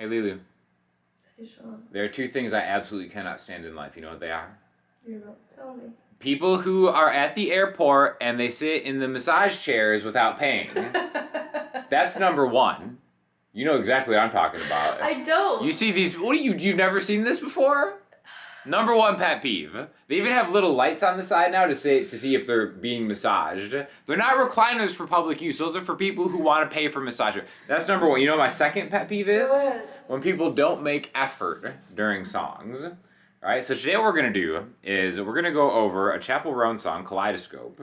Hey, Lulu. Hey, Sean. There are two things I absolutely cannot stand in life. You know what they are? You're about to tell me. People who are at the airport and they sit in the massage chairs without paying. That's number one. You know exactly what I'm talking about. I don't. You see these... You've never seen this before? Number one pet peeve. They even have little lights on the side now to see if they're being massaged. They're not recliners for public use. Those are for people who want to pay for massager. That's number one. You know what my second pet peeve is? Go ahead. When people don't make effort during songs. Alright, so today what we're going to do is we're going to go over a Chappell Roan song, Kaleidoscope,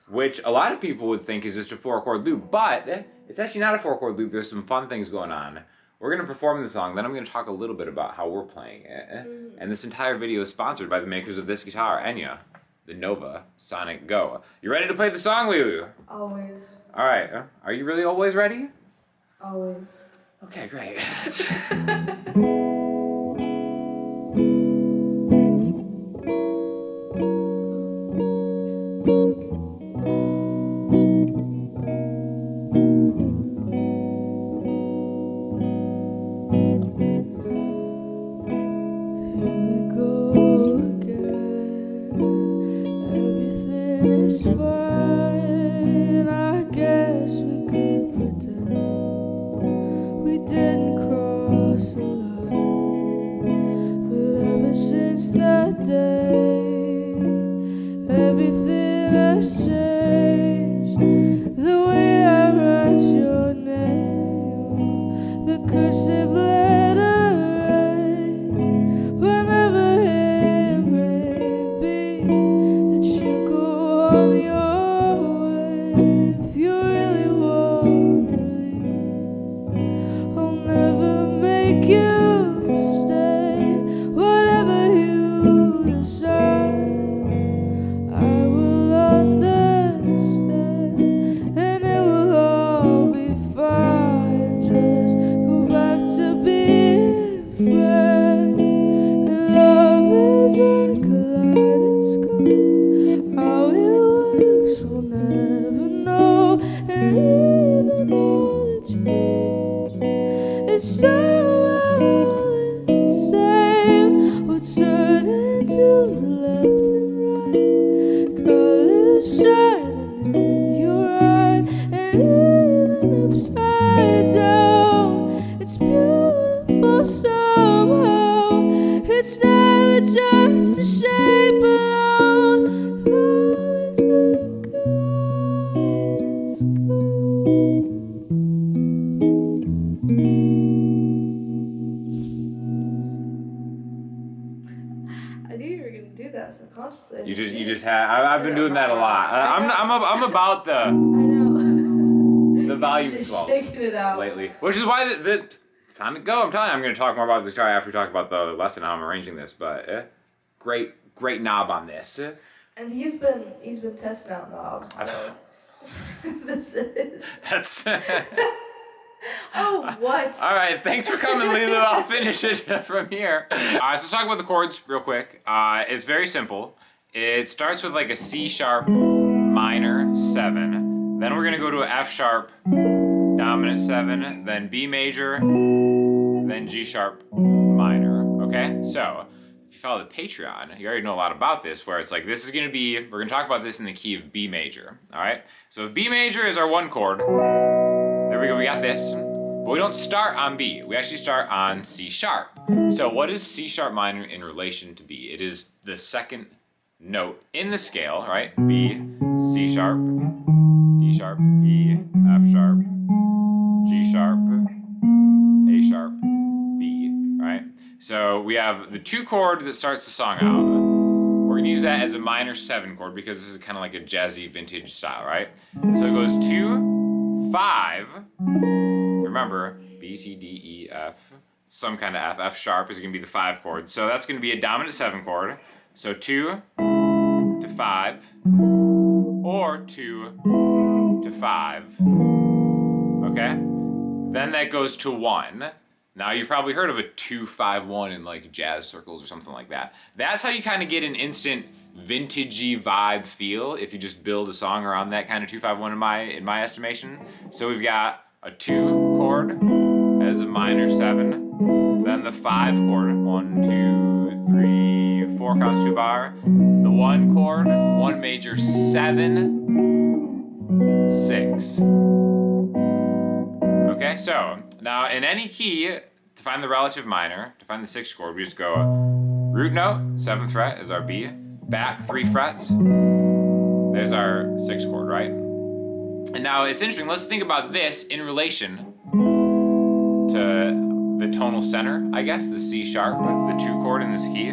which a lot of people would think is just a 4-chord loop, but it's actually not a 4-chord loop. There's some fun things going on. We're going to perform the song, then I'm going to talk a little bit about how we're playing it. And this entire video is sponsored by the makers of this guitar, Enya, the Nova Sonic Go. You ready to play the song, Lulu? Always. Alright, are you really always ready? Always. Okay, great. Everything has changed. The way I write your name, the cursive letter A, whenever it may be that you go on your way. If you really wanna leave, I'll never make you stay. Whatever you decide, it's somehow all the same. We'll turn into the left and right, colors shining in your eye, and even upside down. It's beautiful somehow. It's never just a shape alone. Love is a kaleidoscope. I knew you were gonna do that subconsciously. You just had. I've been doing that a lot. I'm about the. I know. The volume Just swells shaking it out lately, which is why the Sonic Go. I'm telling you, I'm going to talk more about this guitar after we talk about the lesson how I'm arranging this. But great knob on this. And he's been testing out knobs. So this is. That's. Oh, what? All right, thanks for coming, Lulu. I'll finish it from here. So let's talk about the chords real quick. It's very simple. It starts with like a C sharp minor 7. Then we're gonna go to an F sharp dominant 7, then B major, then G sharp minor. Okay, so if you follow the Patreon, you already know a lot about this, where it's like this is gonna be, we're gonna talk about this in the key of B major. All right, so if B major is our 1 chord, there we go, we got this. But we don't start on B, we actually start on C sharp. So what is C sharp minor in relation to B? It is the second note in the scale, right? B, C sharp, D sharp, E, F sharp, G sharp, A sharp, B, right? So we have the 2 chord that starts the song out. We're gonna use that as a minor 7 chord because this is kind of like a jazzy vintage style, right? So it goes 2, 5, remember, B, C, D, E, F, some kind of F. F sharp is gonna be the 5 chord. So that's gonna be a dominant 7 chord. So 2 to 5, or 2 to 5, okay? Then that goes to 1. Now you've probably heard of a 2-5-1 in like jazz circles or something like that. That's how you kind of get an instant vintagey vibe feel if you just build a song around that kind of 2-5-1 in my estimation. So we've got a 2 chord as a minor 7. then the 5 chord, 1, 2, 3, 4 counts to a bar, the 1 chord, 1 major, 7, 6. Okay, so now in any key, to find the relative minor, to find the 6th chord, we just go root note, 7th fret is our B, back 3 frets, there's our 6th chord, right? And now it's interesting, let's think about this in relation to the tonal center, I guess, the C sharp, the 2 chord in this key.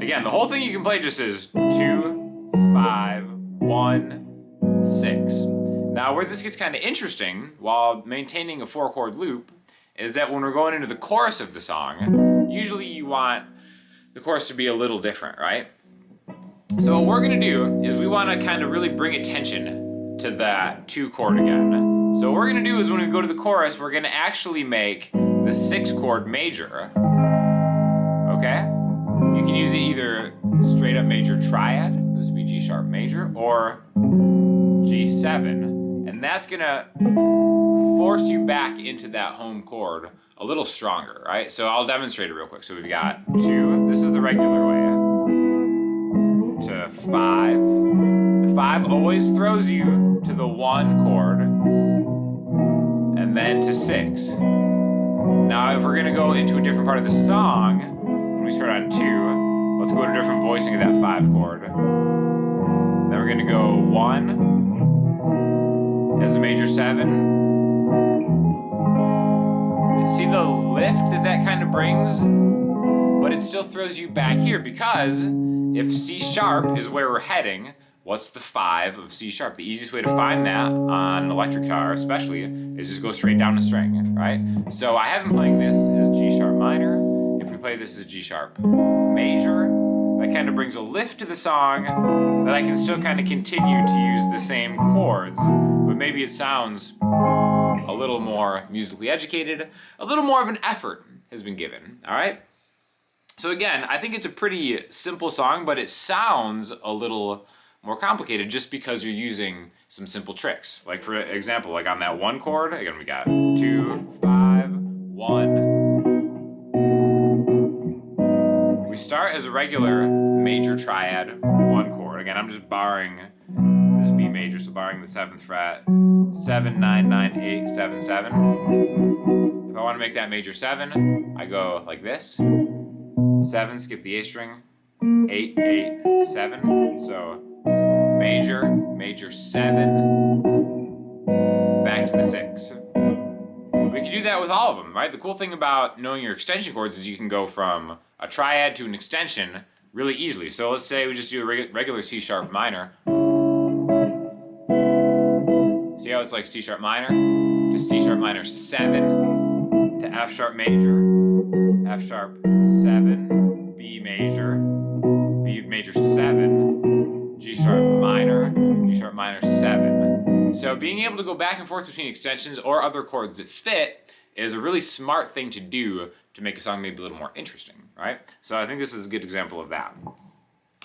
Again, the whole thing you can play just is 2, 5, 1, 6. Now where this gets kind of interesting, while maintaining a 4 chord loop, is that when we're going into the chorus of the song, usually you want the chorus to be a little different, right? So what we're gonna do is we wanna kind of really bring attention to that 2 chord again. So what we're gonna do is when we go to the chorus, we're gonna actually make the 6 chord major, okay? You can use it either straight up major triad, this would be G sharp major, or G7, and that's gonna force you back into that home chord a little stronger, right? So I'll demonstrate it real quick. So we've got 2, this is the regular way, to 5. The 5 always throws you to the 1 chord, and then to 6. Now if we're gonna go into a different part of the song, when we start on 2, let's go to a different voicing of that 5 chord. Then we're gonna go 1 as a major 7. See the lift that kind of brings? But it still throws you back here because if C sharp is where we're heading, what's the 5 of C sharp? The easiest way to find that on an electric guitar especially is just go straight down a string, right? So I have him playing this as G sharp minor. If we play this as G sharp major, that kind of brings a lift to the song that I can still kind of continue to use the same chords, but maybe it sounds a little more musically educated, a little more of an effort has been given, all right? So again, I think it's a pretty simple song, but it sounds a little more complicated just because you're using some simple tricks. Like for example, like on that 1 chord, again we got 2, 5, 1. We start as a regular major triad 1 chord. Again, I'm just barring, this is B major, so barring the 7th fret, 7, 9, 9, 8, 7, 7. If I want to make that major 7, I go like this. 7, skip the A string, 8, 8, 7. So major, major 7, back to the 6. We can do that with all of them, right? The cool thing about knowing your extension chords is you can go from a triad to an extension really easily. So let's say we just do a regular C sharp minor. See how it's like C sharp minor to C sharp minor 7 to F sharp major, F sharp 7, B major 7, G sharp minor 7. So being able to go back and forth between extensions or other chords that fit is a really smart thing to do to make a song maybe a little more interesting, right? So I think this is a good example of that.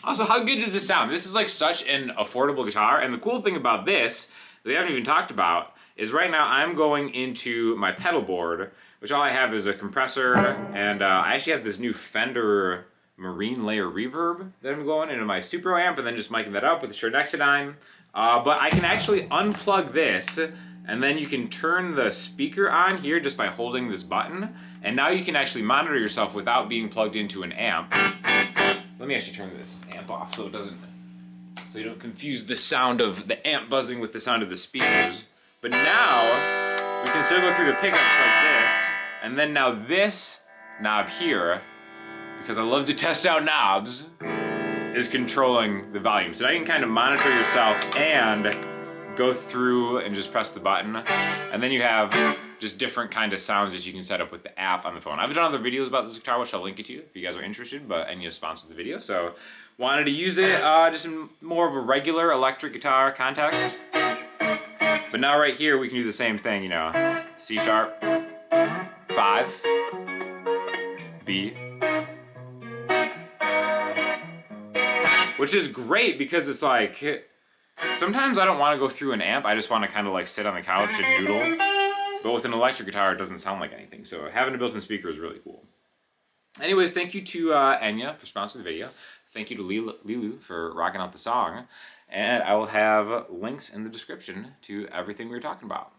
Also, how good does this sound? This is like such an affordable guitar, and the cool thing about this that we haven't even talked about is right now I'm going into my pedal board, which all I have is a compressor, and I actually have this new Fender Marine Layer reverb that I'm going into my Super amp and then just miking that up with the Chernexidine. But I can actually unplug this, and then you can turn the speaker on here just by holding this button, and now you can actually monitor yourself without being plugged into an amp. Let me actually turn this amp off so you don't confuse the sound of the amp buzzing with the sound of the speakers. But now we can still go through the pickups like this, and then now this knob here, because I love to test out knobs, is controlling the volume. So now you can kind of monitor yourself and go through and just press the button, and then you have just different kind of sounds that you can set up with the app on the phone. I've done other videos about this guitar, which I'll link it to you if you guys are interested, but and you sponsored the video, so wanted to use it just in more of a regular electric guitar context. But now right here we can do the same thing, you know, C sharp, 5, B, which is great because it's like, sometimes I don't want to go through an amp, I just want to kind of like sit on the couch and noodle. But with an electric guitar, it doesn't sound like anything. So having a built-in speaker is really cool. Anyways, thank you to Enya for sponsoring the video. Thank you to Lilu for rocking out the song. And I will have links in the description to everything we were talking about.